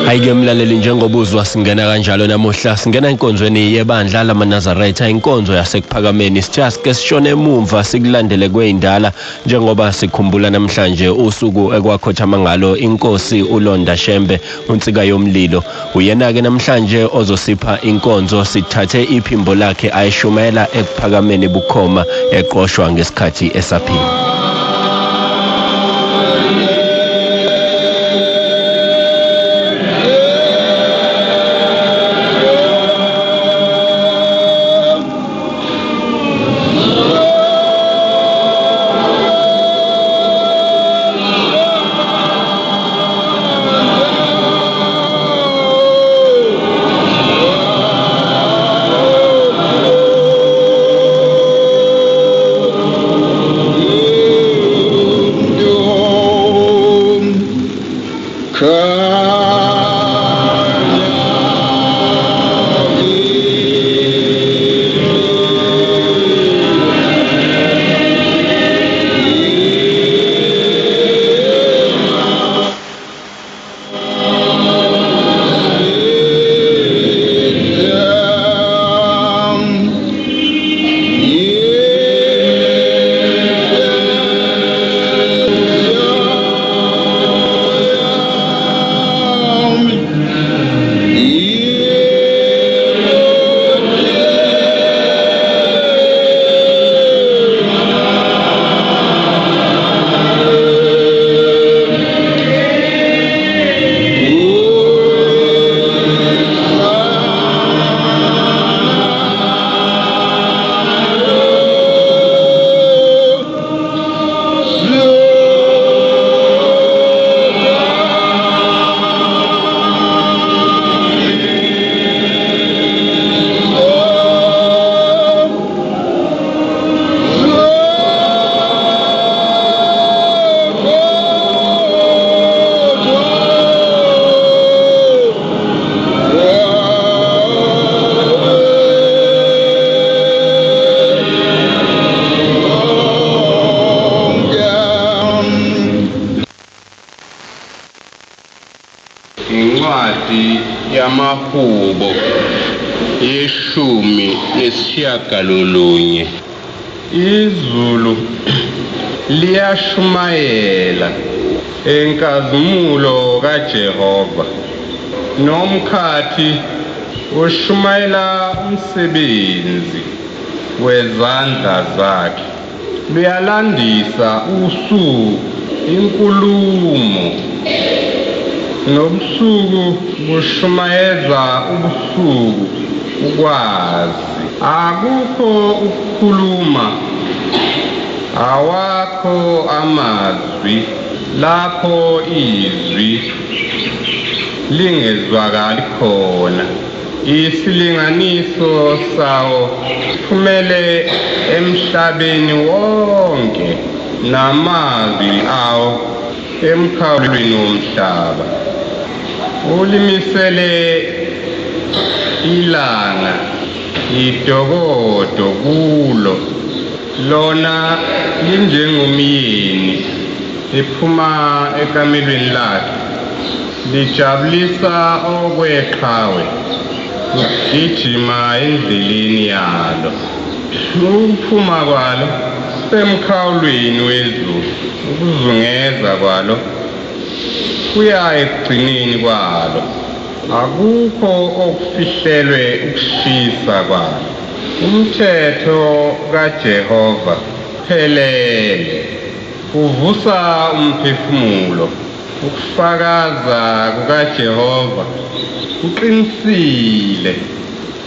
Ayike mlaleli njengoba uzwa singena kanjalo namuhla singena inkonzweni yebandla lamaNazaretha inkonzo yasekuphakameni sithaske sishone emumva sikulandele kweindala njengoba sikhumbula namhlanje usuku ekwakhothama ngalo inkosi uLonda Shembe unsika yomlilo uyena ke namhlanje ozosipha inkonzo sithathe iphimbo lakhe ayishumayela ekuphakameni bukhoma eqoshwa ngesikhathi esaphila. Incwadi yamaHubo yeshumi nesishiyagalolunye. Izulu liyashumayela enkazimulo kaJehova, nomkhathi ushumayela umsebenzi wezandla zakhe. Luyalandisa usuku inkulumo, nobusuku bushumayeza ubusuku ukwazi. Akukho ukukhuluma, awakho amazwi lapho izwi lingezwakali khona. Isilinganiso sawo siphumele emhlabeni wonke, namazwi awo emkhawulweni womhlaba. Ulimisele ilanga idokodo kulo, lona linjengomyeni ephuma ekamelweni lakhe, lijabulisa okweqhawe ugijima endleleni yalo. Ukuphuma kwalo semkhawulweni wezulu, ukuzungeza kwalo kuya ekugcineni kwalo. Akukho okufihlelwe ukushisa kwalo. Umthetho kaJehova phelele, uvusa umphefumulo. Ukufakaza kukaJehova kuqinisile,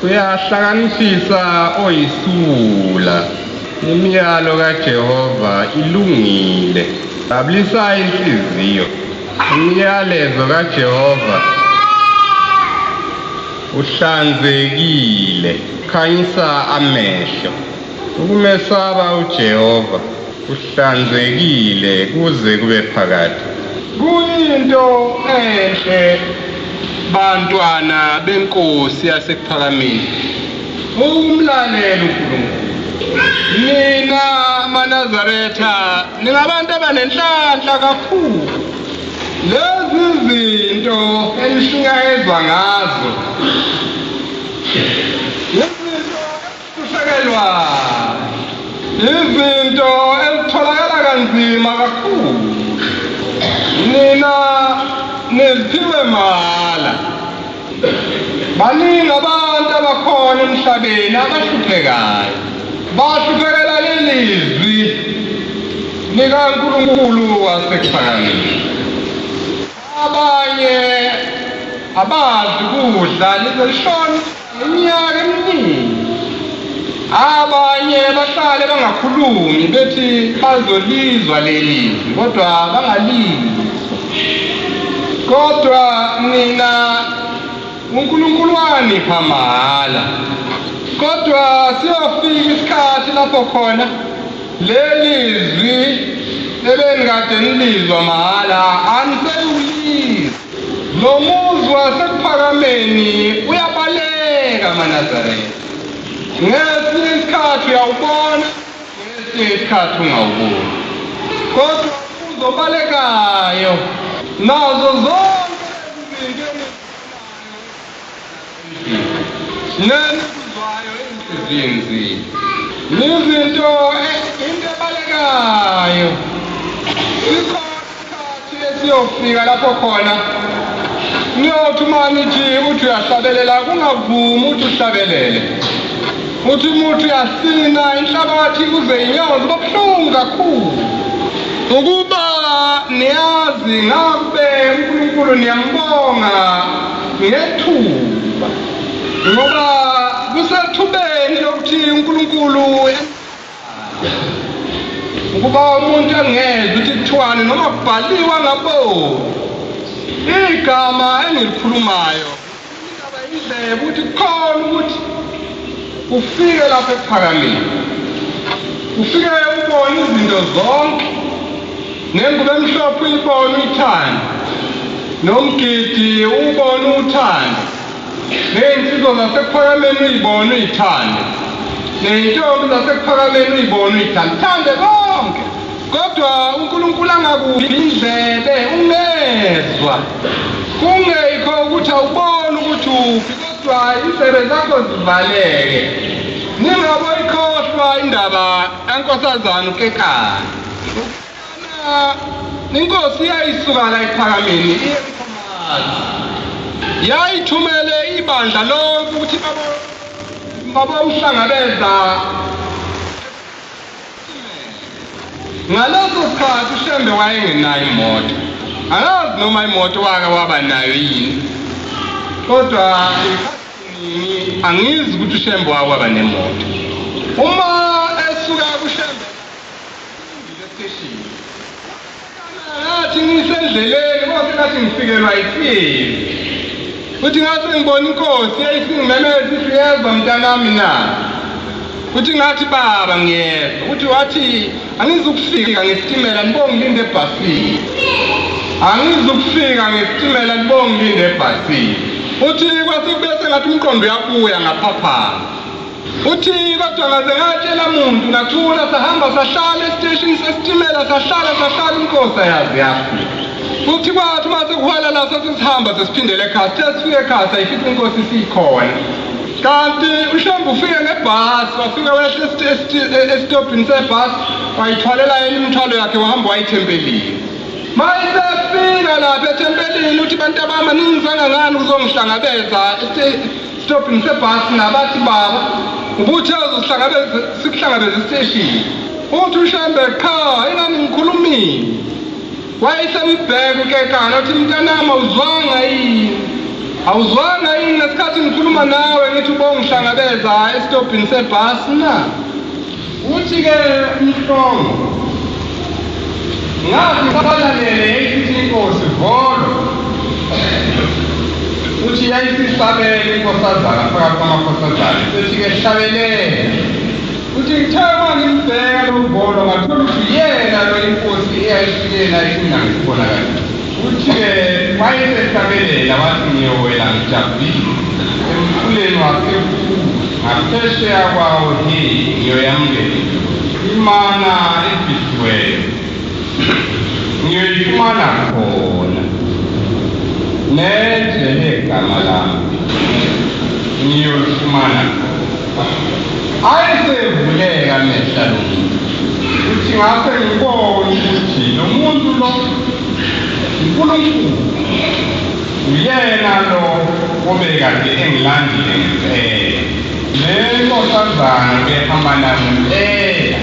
kuyahlakaniphisa oyisula. Imiyalo kaJehova ilungile, jabulisa inhliziyo. Umyalezo kaJehova uhlanzekile, khanyisa amehlo. Ukumesaba uJehova uhlanzekile kuze kube phakade. Kuyinto enhle bantwana benkosi yasekuphakameni ukumlalela uNkulunkulu. Nina amaNazaretha ningabantu abanenhlanhla kakhulu, lezi zinto enishunyayezwa ngazo izinto ezishukelwa izinto ezitholakala kanzima kakhulu nina neziphiwe mahhala baningi abantu abakhona emhlabeni abahluphekayo bahluphekela lelizwi likaNkulunkulu wasekuphakamiwe abanye abazi kudla lizolishona iminyaka eminingi abanye bahlale bangakhulumi bethi bazolizwa lelizwi kodwa bangalizwa kodwa nina uNkulunkulu wanipha mahhala kodwa siyofika isikhathi lapho khona lelizwi ebenikade nilizwa mahhala aniselulizwa lo muzi wasekuphakameni uyabaleka amaNazaretha ngesinye isikhathi uyawubona ngesinye isikhathi ungawuboni kodwa uzobalekayo nazo zonke izinto nenizwayo enhliziyweni izinto into ebalekayo isikhathi esiyofika lapho khona niyothi uma nithi uthi uyahlabelela kungavumi uthi uhlabelele uthi umuntu uyasina inhlabathi kuze inyozi babuhlungu kakhulu ukuba niyazi ngabe uNkulunkulu niyambonga ngethuba ngoba kusethubeni lokuthi uNkulunkulu ukuba umuntu angeze ukuthi kuthiwane noma kubhaliwa ngaboni igama engilikhulumayo indaba indlebe ukuthi kukhona ukuthi ufike lapha ekuphakameni ufike ubone izinto zonke nengubo emhlophe uyibone uyithanda nomgidi ubone uthanda ney'nsizwa zasekuphakameni uyibone uyithande ney'ntombi zasekuphakameni uyibone uyithande thande konke kodwa uNkulunkulu angakuphi indlebe ungezwa kungekho ukuthi awuboni ukuthi uphi kodwa indlebe zakho zivaleke ningaboyikhohlwa indaba kaNkosazana uKekana inkosi iyayisuka la ephakameni iye eMkhomazi yayithumele ibandla lonke ukuthi babomhlangabeza ngaleso sikhathi uShembe wayengenayo imoto angazi noma imoto wake waba nayo yini kodwa angizi ukuthi uShembe waba nemoto uma esuka kuShembe ngathi ngisendleleni konke ngathi ngifikelwa yifile uthi ngathi ngibona inkosi eyisingimemeza ithi yezwa mntanami na uthi ngathi baba ngiyezwa uthi wathi angizukufika ngesitimela nibonge ngilinde ebhasini angizukufika ngesitimela nibonge ngilinde ebhasini uthi kwasekubese ngathi umqondo uyabuya ngaphaphama uthi kodwa ngaze ngatshela muntu ngathula sahamba sahlala esiteshini sesitimela sahlala inkosi ayazi yafika uthi kwathi mase kuhwala la sesihamba sesiphindele ekhaya sesifike ekhaya sayifica inkosi sikhona kanti uShembe ufike ngebhasi wafika wehle esitobhini sebhasi wayithwalela yena imithwalo yakhe wahamba wayithempelini mayisefika lapha ethempelini uthi bantu abamaningi ngani kuzongihlangabeza esitobhini sebhasi nabathi baba ubuthi sikuhlangabeza esiteshini uthi uShembe cha ingani ngikhulumile wayesembheka uKekana uthi mntanami awuzwanga yini ngesikhathi ngikhuluma nawe ngithi ubongihlangabeza esitobhini sebhasi na uthi-ke umhlongo ngathi ngisalalele yayisithi inkosi volo uthi yayisisabele inkosazana phakathi kwamakhosazana sethi-ke hlabelele uthi ngithe uma ngimbheka lo volo ngathola ukuthi yena lo inkosi eyayifike nayisinangisibona kahle uthi-ke wayesehlabelela wathi ngiyowela ngijabulile emfuleni wasekhulu ngaphesheya kwawo ngiyoyamukela imana ebhisiweyo ngiyoyifumana khona Nendlela igama lami ngiyolifumana ayesevuleka amehla ukuthi ngase ngibone ukuthi lo muntu lo uNkulunkulu uyena lo obekade engilandile ngempela lenkosazana behamba nayo ngempela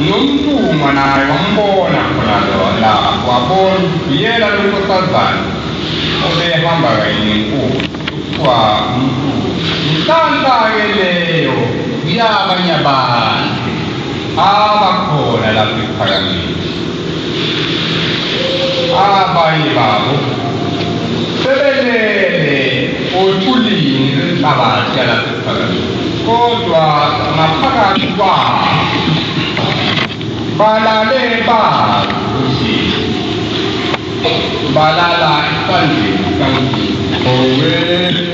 nomntuma naye wambona khona la wabona uyena lo nkosazana obehamba kanye nenkulu kuthiwa inhlanhla-ke leyo kuyabanye abantu abakhona lapho ekuPhakameni. Abanye babo sebelele othulini lwenhlabathi yalapho ekuPhakameni, kodwa ngaphakathi kwabo balale bazi ukuthi balala esandleni sikaNkulunkulu.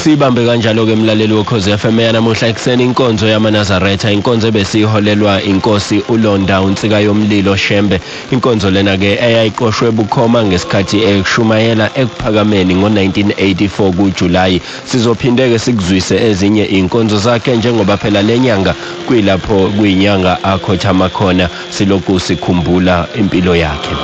Sibambe kanjalo ke mlaleli wokhozi FM yanamuhla ekseni inkonzo yamaNazaretha, inkonzo ebesiholelwa inkosi uLonda unsika yomlilo Shembe. Inkonzo lena ke eyayiqoshwe bukhoma ngesikhathi ekushumayela ekuPhakameni ngo1984 kuJulayi. Sizophinde ke sikuzwise ezinye inkonzo zakhe njengoba phela lenyanga kuyilapho kuyinyanga akhothama khona silokhu sikhumbula impilo yakhe.